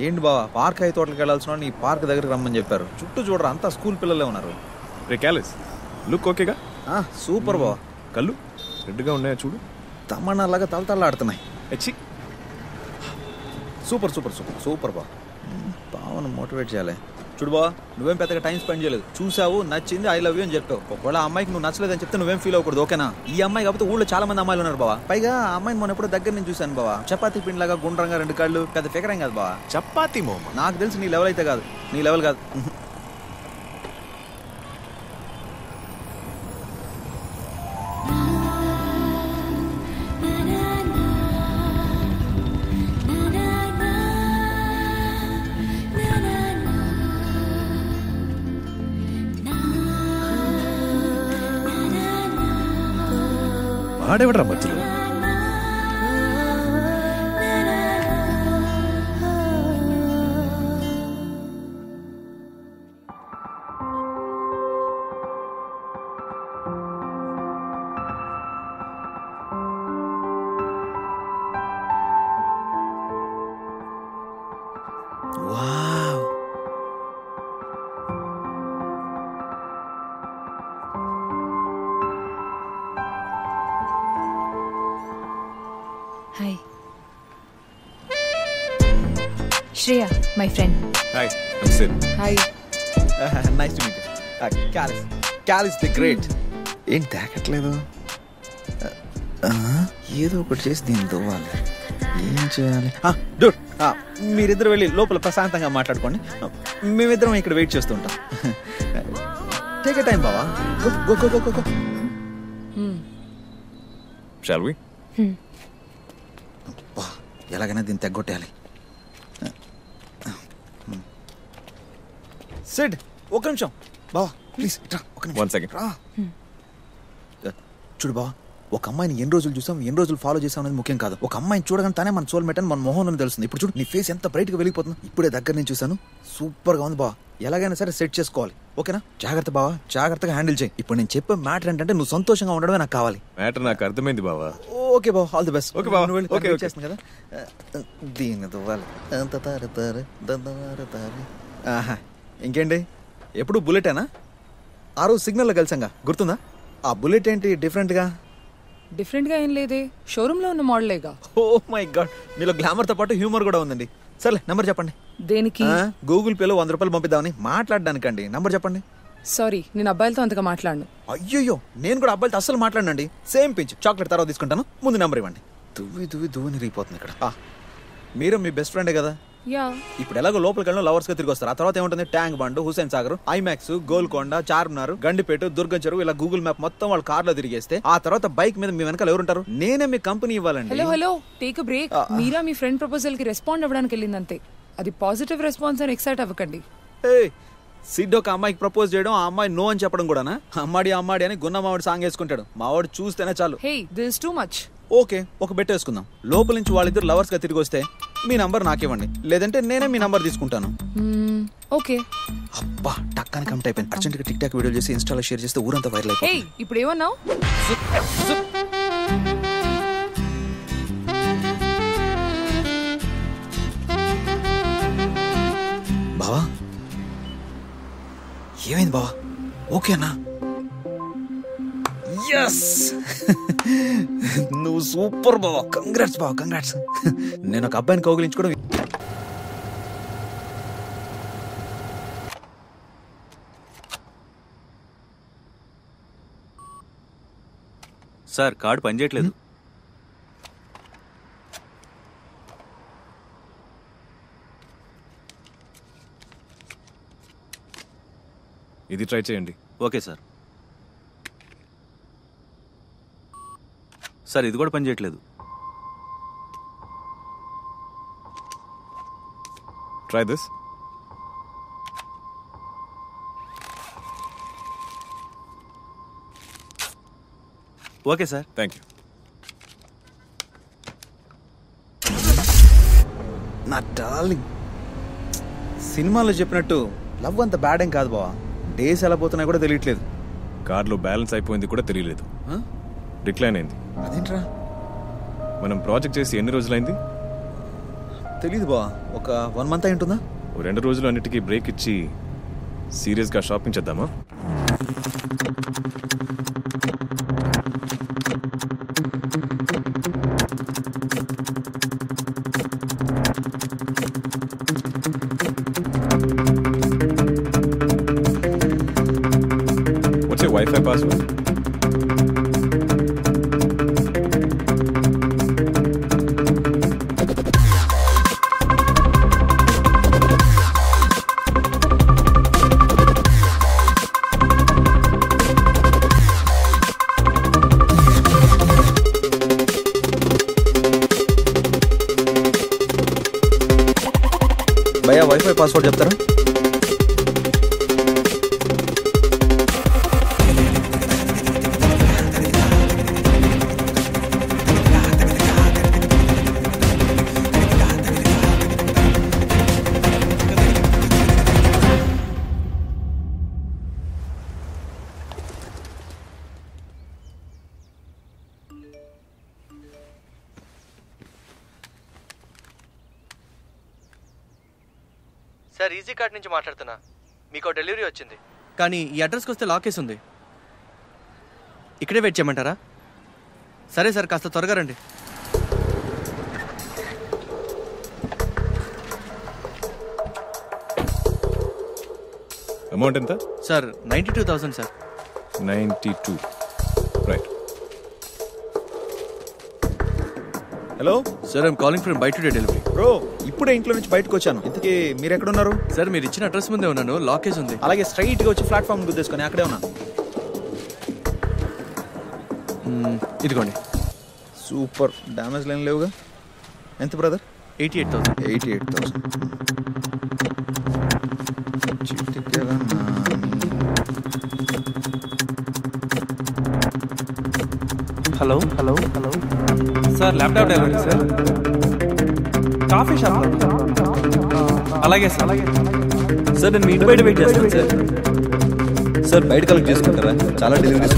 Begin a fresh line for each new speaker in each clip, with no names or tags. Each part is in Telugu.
ఏంటి బావా పార్క్ అయితే తోటలకు వెళ్ళాల్సిన నీ పార్క్ దగ్గరికి రమ్మని చెప్పారు. చుట్టూ చూడరా అంతా స్కూల్ పిల్లలే ఉన్నారు.
రే క్యాలిస్ లుక్ ఓకేగా?
సూపర్ బావా.
కళ్ళు రెడ్గా ఉన్నాయా చూడు,
తమన్నాలాగా తలతల్లాడుతున్నాయి.
ఎచ్చి
సూపర్ సూపర్ సూపర్ సూపర్ బావ. బావను మోటివేట్ చేయాలి. చూడు బావ, నువ్వేం పెద్దగా టైం స్పెండ్ చేయలేదు, చూసావు, నచ్చింది, ఐ లవ్ యూ అని చెప్పావు. ఒకవేళ ఆ అమ్మాయికి నువ్వు నచ్చలేదని చెప్తే నువ్వేం ఫీల్ అవ్వకూడదు, ఓకేనా? ఈ అమ్మాయి కాకపోతే ఊళ్ళో చాలా మంది అమ్మాయిలు ఉన్నారు బావా. పైగా ఆ అమ్మాయిని మొన్న ఎప్పుడో దగ్గర నుంచి చూశాను బావా. చపాతీ పిండిలాగా గుండ్రంగా 2 కాళ్ళు, పెద్ద ఫిగర్ ఏం కాదు బావా.
చపాతీ మోమ
నాకు తెలిసి నీ లెవెల్ అయితే కాదు, నీ లెవెల్ కాదు.
ఆడేవడరా మధ్యలో?
Wow,
hi Shreya, my friend.
Hi I'm Sid.
Hi.
Nice to meet you. Kallis the great. ఏంటి తాకట్లేదు? ఏదో ఒకటి చేసి దీన్ని తవ్వాలి. ఏం చేయాలి? డూడ్, మీరిద్దరు వెళ్ళి లోపల ప్రశాంతంగా మాట్లాడుకోండి, మేమిద్దరం ఇక్కడ వెయిట్ చేస్తుంటాం. టేక్ ఎ టైం బావా. Go go go go go.
Shall we?
ఎలాగైనా దీన్ని తెగ్గొట్టేయాలి. సిడ్, ఒక నిమిషం బావా ప్లీజ్. ఒక నిమిషం.
1 సెకండ్.
చూడు బావా, ఒక అమ్మాయిని ఎన్ని రోజులు చూసాం, ఎన్ని రోజులు ఫాలో చేసాం అనేది ముఖ్యం కాదు. ఒక అమ్మాయిని చూడగానే తానే మన సోల్మేట్ అని మన మొహంలో తెలుస్తుంది. ఇప్పుడు చూడు, నీ ఫేస్ ఎంత బ్రైట్ గా వెలిగిపోతుంది. ఇప్పుడే దగ్గర నుంచి చూసాను, సూపర్ గా ఉంది బావా. ఎలాగైనా సరే సెట్ చేసుకోవాలి, ఓకేనా? జాగ్రత్త బావా, జాగ్రత్తగా హ్యాండిల్ చేయి. ఇప్పుడు నేను చెప్పే మ్యాటర్ ఏంటంటే నువ్వు సంతోషంగా ఉండడమే నాకు కావాలి.
మ్యాటర్ నాకు అర్థమైంది బావా.
ఓకే బావా, ఆల్ ది బెస్ట్.
ఓకే బావా,
నువ్వు వెళ్ళి
ఓకే
వెయిట్ చేస్తుంది కదా. దీన్ని దువ్వాలి. ఇంకేంటి, ఎప్పుడు బుల్లెటేనా? ఆ రోజు సిగ్నల్లో కలిసాంగా, గుర్తుందా? ఆ బుల్లెట్ ఏంటి డిఫరెంట్గా?
డిఫరెంట్గా ఏం లేదే, షోరూంలో ఉన్న మోడలేగా.
ఓ మై గాడ్, మీలో గ్లామర్తో పాటు హ్యూమర్ కూడా ఉందండి. సర్లే, నెంబర్ చెప్పండి.
దేనికి?
గూగుల్ పేలో 100 రూపాయలు పంపిద్దామని. మాట్లాడడానికండి. నెంబర్ చెప్పండి.
సారీ, నేను అబ్బాయిలతో అంతగా మాట్లాడను.
అయ్యో, నేను కూడా అబ్బాయిలతో అస్సలు మాట్లాడనండి. సేమ్ పించ్ చాక్లెట్ తర్వాత తీసుకుంటాను, ముందు నెంబర్ ఇవ్వండి. దువ్వి రిగిపోతుంది ఇక్కడ. మీరు మీ బెస్ట్ ఫ్రెండే కదా?
యా.
ఇప్పుడు ఎలాగో లోపలికి వెళ్ళిన లవర్స్ గా తిరిగి వస్తారు. ఆ తర్వాత ఏముంటుంది? Tank bund, Hussain Sagar, IMAX, Golconda, Charminar, Gandipet, Durgam Cheruvu, ఇలా గూగుల్ మ్యాప్ మొత్తం వాళ్ళ కార్ లో తిరిగేస్తే ఆ తర్వాత బైక్ మీద మీ వెనకాల ఎవరుంటారు? నేనే మీ కంపెనీ ఇవ్వాలండి.
Hello, take a break. Meera me friend proposal కి రెస్పాండ్ అవ్వడానికి వెళ్ళింది అంతే. అది పాజిటివ్ రెస్పాన్స్ అని ఎక్సైట్ అవ్వకండి.
సిడ్ ఒక అమ్మాయికి ప్రపోజ్ చేయడం, ఆ అమ్మాయి నో అని చెప్పడం కూడానా? అమ్మాడి అని గున్న మావాడు సాంగ్ వేసుకుంటాడు. మావాడు చూస్తేనే చాలు.
Hey, this is too much.
Okay, ఒక బెట్ వేసుకుందాం. లోపల నుంచి వాళ్ళిద్దరు లవర్స్ గా తిరిగి వస్తే మీ నంబర్ నాకివ్వండి, లేదంటే నేనే మీ నంబర్ తీసుకుంటాను.
ఓకే.
అబ్బా, టక్కాని కమిట్ అయిపోయింది. అర్జెంట్ గా టిక్ టాక్ వీడియో చేసి ఇన్స్టాలో షేర్ చేస్తే ఊరంతా వైరల్ అయిపోయింది.
హే, ఇప్పుడు ఏమన్నావు?
బావా, ఏమైంది బావా? ఓకేనా? ఎస్, నువ్వు సూపర్ బావా. కంగ్రాట్స్ బావా, కంగ్రాట్స్. నేను ఒక అబ్బాయిని కౌగిలించుకోవడం.
సార్, కార్డు పనిచేయట్లేదు.
ఇది ట్రై చేయండి.
Okay sir. సార్, ఇది కూడా పనిచేయట్లేదు.
Try this.
Okay sir.
Thank you.
నా డార్లింగ్, సినిమాలో చెప్పినట్టు లవ్ అంత బ్యాడ్ ఏం కాదు బావా. డేస్ ఎలా పోతున్నాయి కూడా తెలియట్లేదు.
కార్లో బ్యాలెన్స్ అయిపోయింది కూడా తెలియలేదు. డిక్లైన్ అయింది.
అదేంట్రా?
మనం ప్రాజెక్ట్ చేసి ఎన్ని రోజులైంది?
తెలీదు బావా, ఒక 1 month అయి ఉంటుందా?
ఓ 2 రోజులు అన్నిటికీ బ్రేక్ ఇచ్చి సీరియస్గా షాపింగ్ చేద్దామా? What's your Wi-Fi password?
భయ్యా వైఫై పాస్వర్డ్ చెప్తారా?
సార్ ఈజీ కార్డ్ నుంచి మాట్లాడుతున్నా. మీకు డెలివరీ వచ్చింది, కానీ ఈ అడ్రస్కి వస్తే లాక్ వేసి ఉంది. ఇక్కడే వెయిట్ చేయమంటారా? సరే సార్, కాస్త త్వరగా రండి.
అమౌంట్ ఎంత?
Sir 92,000 sir.
92. Right.
Hello
sir, I'm calling from by today delivery.
Bro, ఇప్పుడే ఇంట్లో నుంచి బయటకు వచ్చాను. ఇంతకీ మీరు ఎక్కడున్నారు?
సార్, మీరు ఇచ్చిన అడ్రస్ ముందే ఉన్నాను, లాకేజ్ ఉంది.
అలాగే స్ట్రైట్గా వచ్చి ప్లాట్ఫామ్ గుద్దేసుకొని అక్కడే ఉన్నా.
ఇదిగోండి.
సూపర్, డ్యామేజ్ లేని లేవుగా. ఎంత brother?
88,000.
88,000.
Hello hello hello sir, laptop delivery sir. Coffee shop. అలాగే సార్. సార్, నేను మీ ఇంటి బయట వెయిట్ చేస్తాను సార్.
సార్ బయట కలెక్ట్ చేసుకుంటారా? చాలా డెలివరీస్.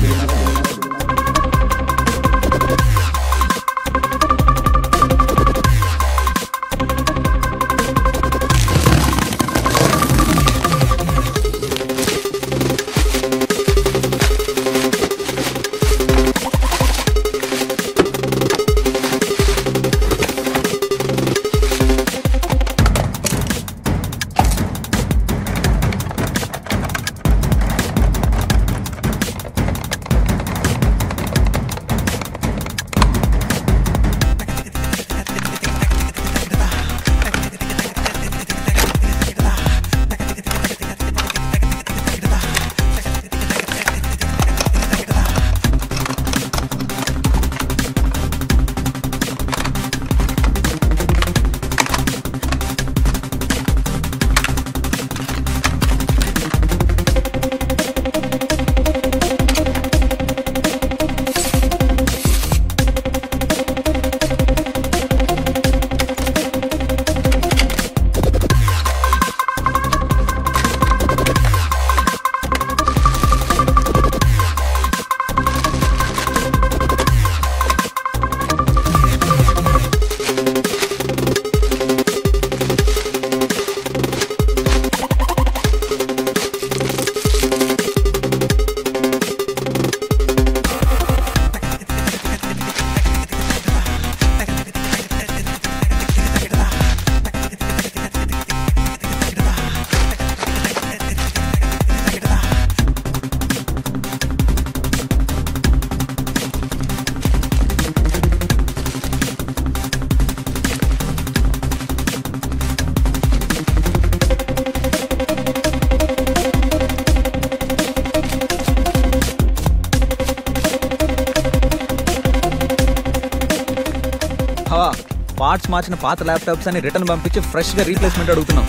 పార్ట్స్ మార్చిన పాత ల్యాప్టాప్స్ అని రిటర్న్ పంపించి ఫ్రెష్గా రీప్లేస్మెంట్ అడుగుతున్నాం.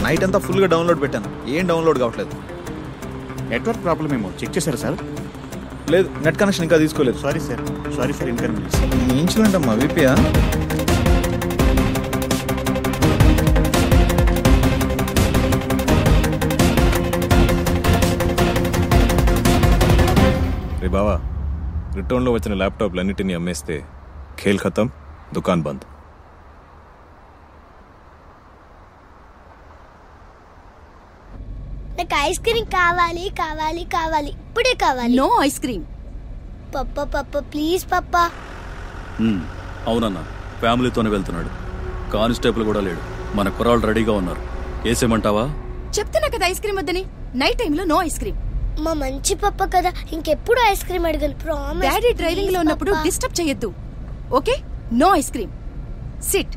నైట్ అంతా ఫుల్గా డౌన్లోడ్ పెట్టాను, ఏం డౌన్లోడ్ కావట్లేదు.
నెట్వర్క్ ప్రాబ్లం ఏమో చెక్ చేశారు సార్?
లేదు, నెట్ కనెక్షన్ ఇంకా తీసుకోలేదు.
Sorry for inconvenience.
ఇన్సిడెంట్ అమ్మా, విపియా?
రే బావా, రిటర్న్లో వచ్చిన ల్యాప్టాప్లన్నిటినీ అమ్మేస్తే ఖేల్ ఖతం, దుకాన్ బంద్.
నాకు ఐస్ క్రీమ్ కావాలి కావాలి కావాలి ఇప్పుడే కావాలి.
No ice cream.
Papa papa please papa.
అవునన్నా, ఫ్యామిలీతోనే వెళ్తున్నాడు. కానిస్టేబుల్ కూడా లేడు. మన కుర్రాళ్ళు రెడీగా ఉన్నారు. వేసేమంటావా?
చెప్తున్నా కదా ఐస్ క్రీమ్ వద్దని. నైట్ టైంలో నో ఐస్ క్రీమ్.
మా మంచి పప్ప కదా, ఇంకెప్పుడు ఐస్ క్రీమ్ అడగను. ప్రామిస్.
డాడీ డ్రైవింగ్ లో ఉన్నప్పుడు డిస్టర్బ్ చేయొద్దు. Okay, no ice cream. Sit.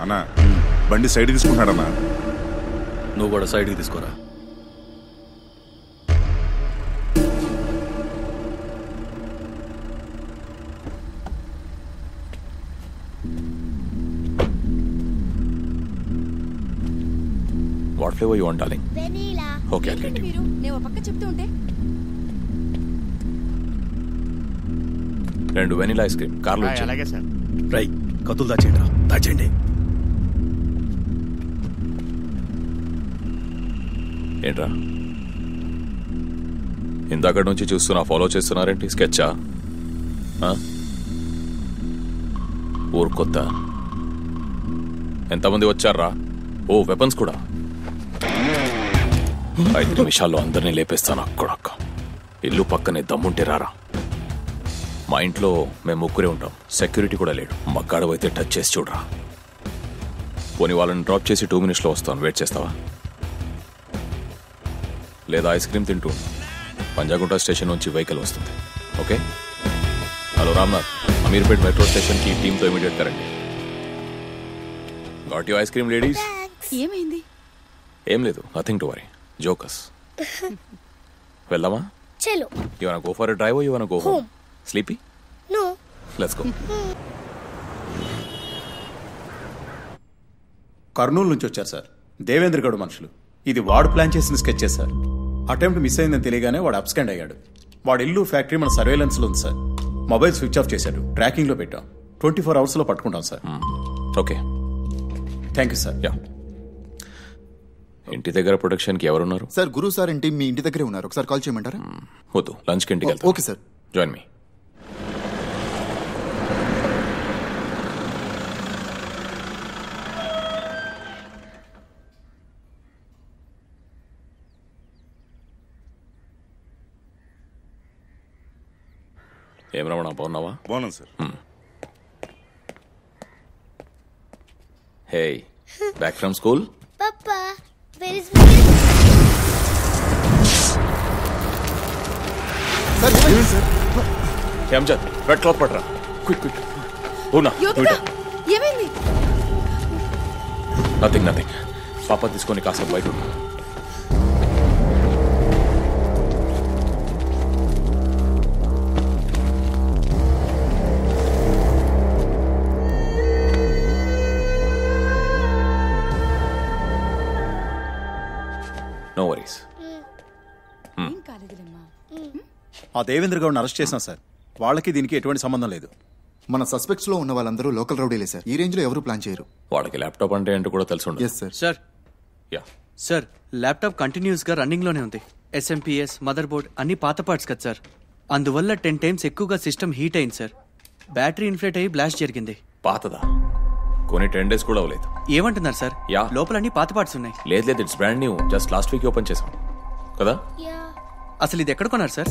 అన్నా, బండి సైడ్ తీసుకుంటాడన్నా.
నువ్వు కూడా సైడ్కి తీసుకోరా.
What flavour you want darling?
Vanilla.
Okay, I'll get you.
మీరు నేను పక్క చెప్తూ ఉంటే
2 వెనిలా ఐస్ క్రీమ్ కార్లో.
అలాగే సార్.
రై, కత్తులు దాచేయండి. దాచేయండి.
ఏంట్రా ఇందాకటి నుంచి చూస్తున్నా, ఫాలో చేస్తున్నారేంటి? స్కెచ్చా? ఊరు కొత్త. ఎంతమంది వచ్చారా? ఓ, వెపన్స్ కూడా. 5 నిమిషాల్లో అందరినీ లేపేస్తాను. అక్కడక్క ఇల్లు పక్కనే, దమ్ముంటే రారా. మా ఇంట్లో మేము ముగ్గురే ఉంటాం, సెక్యూరిటీ కూడా లేడు. మగ్గాడవైతే టచ్ చేసి చూడరా. పోనీ వాళ్ళని డ్రాప్ చేసి 2 మినిట్స్లో వస్తాను. వెయిట్ చేస్తావా? లేదా ఐస్ క్రీమ్ తింటూ పంజాగుంట స్టేషన్ నుంచి వెహికల్ వస్తుంది. Okay? Hello Ramnath, Ameerpet metro స్టేషన్కి టీంతో ఇమీడియట్గా రండి. Got you ice cream ladies?
ఏమైంది?
ఏం లేదు, నథింగ్ టు వరీ. జోకస్. వెళ్దామా?
చలో.
You want go for a drive or you want go home? Sleepy?
No.
Let's go.
Kurnool నుంచి వచ్చారు సార్. దేవేంద్ర గౌడ్ మనుషులు. ఇది వాడు ప్లాన్ చేసిన స్కెచెస్ సార్. అటెంప్ట్ మిస్ అయిందని తెలియగానే వాడు అబ్స్కాండ్ అయ్యాడు. వాడి ఇల్లు, ఫ్యాక్టరీ మన సర్వేలెన్స్లో ఉంది సార్. మొబైల్ స్విచ్ ఆఫ్ చేశాడు. ట్రాకింగ్లో పెట్టాం. 24 అవర్స్లో పట్టుకుంటాం sir.
Okay,
thank you sir.
Yeah. ఇంటి దగ్గర ప్రొటెక్షన్కి ఎవరున్నారు?
సార్, గురు సార్ ఇంటి మీ ఇంటి దగ్గరే ఉన్నారు. ఒకసారి కాల్ చేయమంటారా?
వద్దు, లంచ్కి ఇంటికి వెళ్తాం.
Okay sir.
Join me. ఏం రమణ, బాగున్నావా?
బాగున్నాను sir.
Hey, back from school?
Papa, where is
Shyamchand, red cloth పట్టరా. Quick quick.
ఏమైంది?
Nothing nothing. పాప తీసుకొని కాసేపు బయట ఉన్నా. No worries.
ఆ దేవేంద్ర గౌడ్ని అరెస్ట్ చేశాం సార్. వాళ్ళకి దీనికి ఎటువంటి సంబంధం లేదు.
మన సస్పెక్ట్స్ లో ఉన్న వాళ్ళందరూ లోకల్ రౌడీలే సార్. ఈ రేంజ్ లో ఎవరు ప్లాన్ చేయరు.
వాళ్ళకి ల్యాప్టాప్ అంటే ఏంటో కూడా తెలుసు.
Yes sir.
Sir,
yeah
sir, laptop కంటిన్యూస్గా రన్నింగ్లోనే ఉంది. ఎస్ఎంపిఎస్, మదర్ బోర్డ్ అన్ని పాత పార్ట్స్ కదా సార్. అందువల్ల 10 times ఎక్కువగా సిస్టమ్ హీట్ అయింది సార్. బ్యాటరీ ఇన్ఫ్లేట్ అయ్యి బ్లాస్ట్ జరిగింది.
పాతదా? కొన్ని 10 days కూడా అవ్వలేదు.
ఏమంటున్నారు సార్?
యా,
లోపల అన్ని పాత పార్ట్స్ ఉన్నాయి.
లేదు లేదు, it's brand new. Just last week open చేసాం కదా.
అసలు ఇది ఎక్కడ కొన్నారు sir?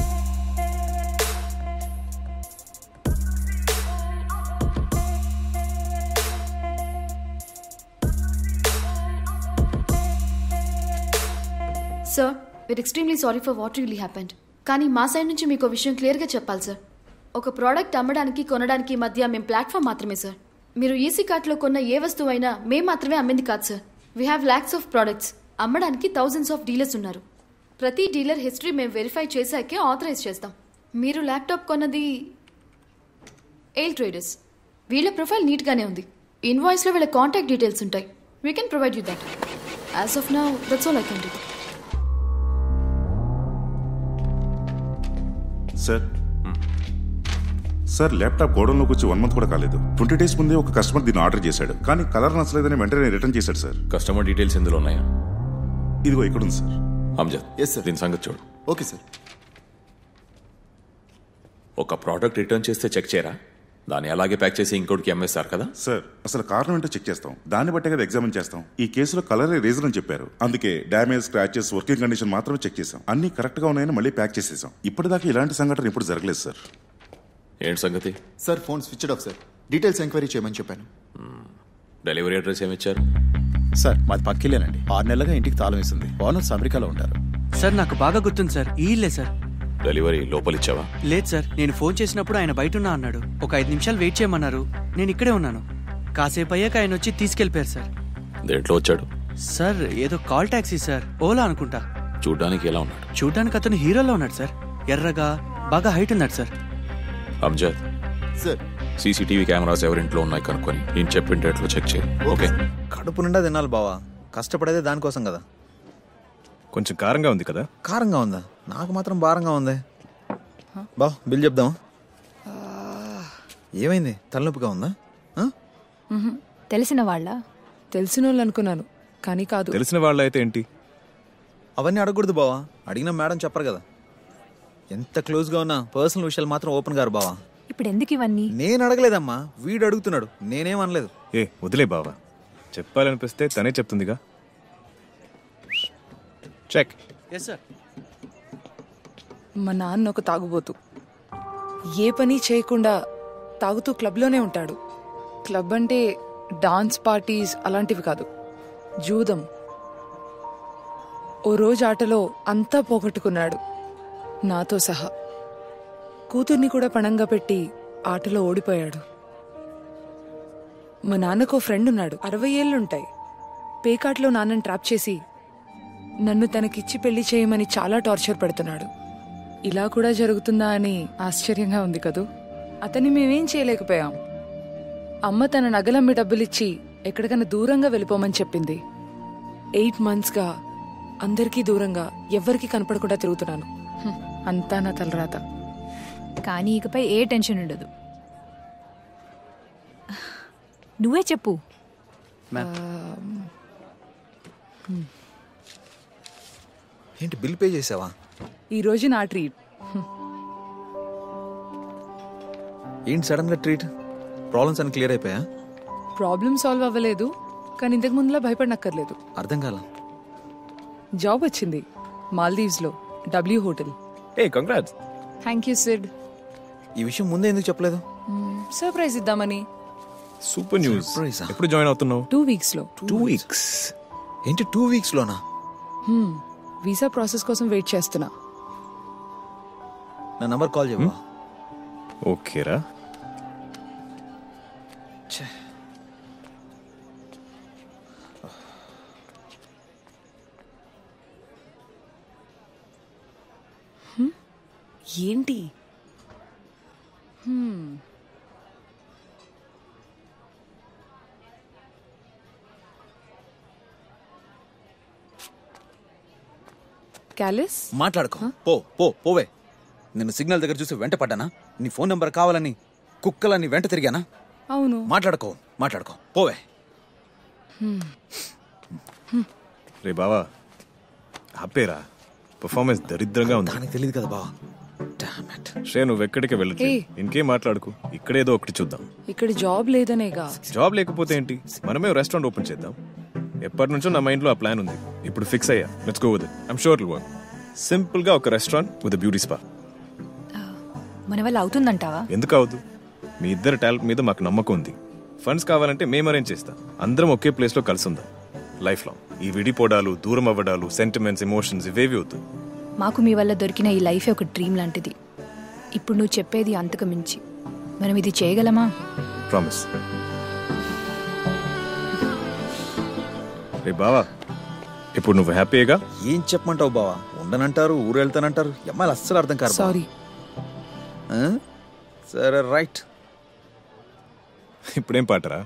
Sir, we're extremely sorry for what really happened. కానీ మా సైడ్ నుంచి మీకు విషయం క్లియర్గా చెప్పాలి సార్. ఒక ప్రోడక్ట్ అమ్మడానికి కొనడానికి మధ్య మేము ప్లాట్ఫామ్ మాత్రమే సార్. మీరు ఈసీ కార్ట్లో కొన్న ఏ వస్తువు అయినా మేము మాత్రమే అమ్మింది కాదు sir. We have lakhs of products. అమ్మడానికి థౌజండ్స్ ఆఫ్ డీలర్స్ ఉన్నారు. ప్రతి డీలర్ హిస్టరీ మేము వెరిఫై చేశాకే ఆథరైజ్ చేస్తాం. మీరు ల్యాప్టాప్ కొన్నది ఎయిల్ ట్రేడర్స్. వీళ్ళ ప్రొఫైల్ నీట్గానే ఉంది. ఇన్వాయిస్లో వీళ్ళ కాంటాక్ట్ డీటెయిల్స్ ఉంటాయి. We can provide you that. As of now that's all I can do.
Sir, laptop గోడంలోకి వచ్చి 1 month కూడా కాలేదు. 20 days ముందే ఒక కస్టమర్ దీన్ని ఆర్డర్ చేశాడు. కానీ కలర్ నచ్చలేదని వెంటనే రిటర్న్ చేశాడు సార్.
కస్టమర్ డీటెయిల్స్ ఇందులో ఉన్నాయా?
ఇదిగో ఇక్కడ ఉంది సార్.
Amjad,
yes sir.
దీని సంగతి చూడు.
Okay sir.
ఒక ప్రోడక్ట్ రిటర్న్ చేస్తే చెక్ చేయరా? దాన్ని అలాగే ప్యాక్ చేసి ఇంకోటికి అమ్మేస్తారు కదా
సార్. అసలు కారణం ఏంటో చెక్ చేస్తాం, దాన్ని బట్టే కదా ఎగ్జామిన్ చేస్తాం. ఈ కేసులో కలరే రీజన్ అని చెప్పారు, అందుకే డ్యామేజ్, స్క్రాచెస్, వర్కింగ్ కండిషన్ మాత్రమే చెక్ చేసాం. అన్ని కరెక్ట్ గా ఉన్నాయని మళ్ళీ ప్యాక్ చేసేసాం. ఇప్పటిదాకా ఇలాంటి సంఘటన ఇప్పుడు జరగలేదు సార్.
ఏంటి సంగతి?
Sir phone switch off sir. Details enquiry చేయమని చెప్పాను.
Delivery address ఏమిచ్చారు?
సార్ మాది పక్కిలేనండి. 6 నెలలుగా ఇంటికి తాళం వేసింది. ఓనర్స్ అమెరికాలో ఉంటారు.
సార్ నాకు బాగా గుర్తుంది సార్, ఈ ఇల్లే సార్.
డెలివరీ లోపలిచ్చావా?
లేదు సార్, నేను ఫోన్ చేసినప్పుడు ఆయన బయట ఉన్నా అన్నాడు. ఒక 5 నిమిషాలు వెయిట్ చేయమన్నారు, నేను ఇక్కడే ఉన్నాను. కాసేపు అయ్యాక ఆయన వచ్చి తీసుకెళ్లిపోయారు సార్.
దేంట్లో వచ్చాడు?
సార్ ఏదో కాల్ టాక్సీ సార్, ఓలా అనుకుంటా.
చూడ్డానికి ఎలా ఉన్నాడు?
చూడ్డానికి అతను హీరోలో ఉన్నాడు సార్. ఎర్రగా, బాగా హైట్ ఉన్నాడు sir.
Amjad
sir,
CCTV cameras ఎవరింట్లో ఉన్నాయి కనుక్కొని నేను చెప్పిన డేట్లో చెక్ చేయి. ఓకే?
కడుపు నిండా తినాలి బావా, కష్టపడేదే దానికోసం కదా.
కొంచెం కారంగా ఉంది కదా?
కారంగా ఉందా? నాకు మాత్రం భారంగా ఉంది. బా బిల్ చెప్దాం. ఏమైంది? తలనొప్పిగా ఉందా?
తెలిసిన వాళ్ళ?
తెలిసిన వాళ్ళు అనుకున్నాను, కానీ కాదు.
తెలిసిన వాళ్ళ అయితే ఏంటి?
అవన్నీ అడగకూడదు బావా, అడిగిన మేడం చెప్పరు కదా. ఎంత క్లోజ్గా ఉన్నా పర్సనల్ విషయాలు మాత్రం ఓపెన్ గారు బావా.
ఇప్పుడు ఎందుకు ఇవన్నీ?
నేను అడగలేదమ్మా, వీడు అడుగుతున్నాడు, నేనేం అనలేదు.
వదిలే బావా, చెప్పాలనిపిస్తే తనే చెప్తుందిగా. చెక్.
Yes sir.
మా నాన్న ఒక తాగుబోతు. ఏ పని చేయకుండా తాగుతూ క్లబ్లోనే ఉంటాడు. క్లబ్ అంటే డాన్స్ పార్టీస్ అలాంటివి కాదు, జూదం. ఓ రోజు ఆటలో అంతా పోగొట్టుకున్నాడు, నాతో సహా. కూతుర్ని కూడా పణంగా పెట్టి ఆటలో ఓడిపోయాడు. మా నాన్నకో ఫ్రెండ్ ఉన్నాడు, 60 ఏళ్లుంటాయి. పేకాట్లో నాన్నని ట్రాప్ చేసి నన్ను తనకిచ్చి పెళ్లి చేయమని చాలా టార్చర్ పెడుతున్నాడు. ఇలా కూడా జరుగుతుందా అని ఆశ్చర్యంగా ఉంది కదూ. అతన్ని మేమేం చేయలేకపోయాం. అమ్మ తన నగలమ్మి డబ్బులిచ్చి ఎక్కడికైనా దూరంగా వెళ్ళిపోమని చెప్పింది. 8 monthsగా అందరికీ దూరంగా ఎవ్వరికీ కనపడకుండా తిరుగుతున్నాను. అంతా నా తలరాత.
కానీ ఇకపై ఏ టెన్షన్ ఉండదు. నువ్వే చెప్పు.
ఏంటి బిల్ పే చేసావా?
ఈ రోజు నా ట్రీట్.
ఏంటి సడన్ గా ట్రీట్? ప్రాబ్లమ్స్ అన్ని క్లియర్ అయిపోయా?
ప్రాబ్లమ్ సాల్వ్ అవ్వలేదు, కానీ ఇంతకు ముందులా భయపడనక్కర్లేదు.
అర్థం కాల.
జాబ్ వచ్చింది మాల్దీవ్స్ లో, W hotel.
Congrats.
Thank you Sid.
ఈ విషయం ముందే ఎందుకు చెప్పలేదు?
సర్ప్రైజ్ ఇద్దామని.
Super news. ఎప్పుడు జాయిన్ అవుతున్నావు?
2 weeks లో.
2 weeks?
ఏంటి 2 weeks లోనా?
వీసా ప్రాసెస్ కోసం వెయిట్ చేస్తున్నా.
నా నంబర్ కాల్ చేయవా?
ఓకేరా.
ఏంటి? క్యాలిస్
మాట్లాడుకో. పోవే. నిన్ను సిగ్నల్ దగ్గర చూసి వెంట పడ్డానా? నీ ఫోన్ నెంబర్ కావాలని కుక్కలని వెంట తిరిగానా?
అవును.
మాట్లాడుకో పోవే.
రే బావా, ఆపేరా. పర్ఫార్మెన్స్ దరిద్రంగా ఉంది.
నాకు తెలియదు కదా బావా.
శ్రే, నువ్వు ఎక్కడికి వెళ్ళట్లే. ఇంకేం మాట్లాడుకు, ఇక్కడేదో ఒకటి చూద్దాం.
ఇక్కడ జాబ్ లేదనేగా.
జాబ్ లేకపోతే ఏంటి, మనమే రెస్టారెంట్ ఓపెన్ చేద్దాం. ఎప్పటి నుంచో నా మైండ్ లో ఆ ప్లాన్ ఉంది. ఇప్పుడు ఫిక్స్ అయ్యా. Let's go with it. I'm sure it will work. Simple గా ఒక రెస్టారెంట్ విత్ బ్యూటీ స్పా.
మన వల్ల అవుతుందంటావా?
ఎందుకు అవదు? మీ ఇద్దరు టాలెంట్ మీద మాకు నమ్మకం ఉంది. ఫండ్స్ కావాలంటే మేము అరేంజ్ చేస్తాం. అందరం ఒకే ప్లేస్ లో కలిసి ఉందాం లైఫ్ లాంగ్. ఈ విడిపోవడాలు, దూరం అవ్వడాలు, సెంటిమెంట్స్, ఎమోషన్స్ ఇవేవి అవుతాయి.
మాకు మీ వల్ల దొరికిన ఈ లైఫ్ ఒక డ్రీమ్ లాంటిది. ఇప్పుడు నువ్వు చెప్పేది అంతకు మించి. మనం ఇది చేయగలమా?
ప్రామిస్. రే బావా, ఇప్పుడు నువ్వు హ్యాపీగా?
ఏం చెప్పమంటావు బావా? ఉండనంటారు, ఊరు వెళ్తానంటారు. అమ్మాయిలు అస్సలు అర్థం కాదు.
సారీ.
సరే రైట్.
ఇప్పుడేం పాటరా?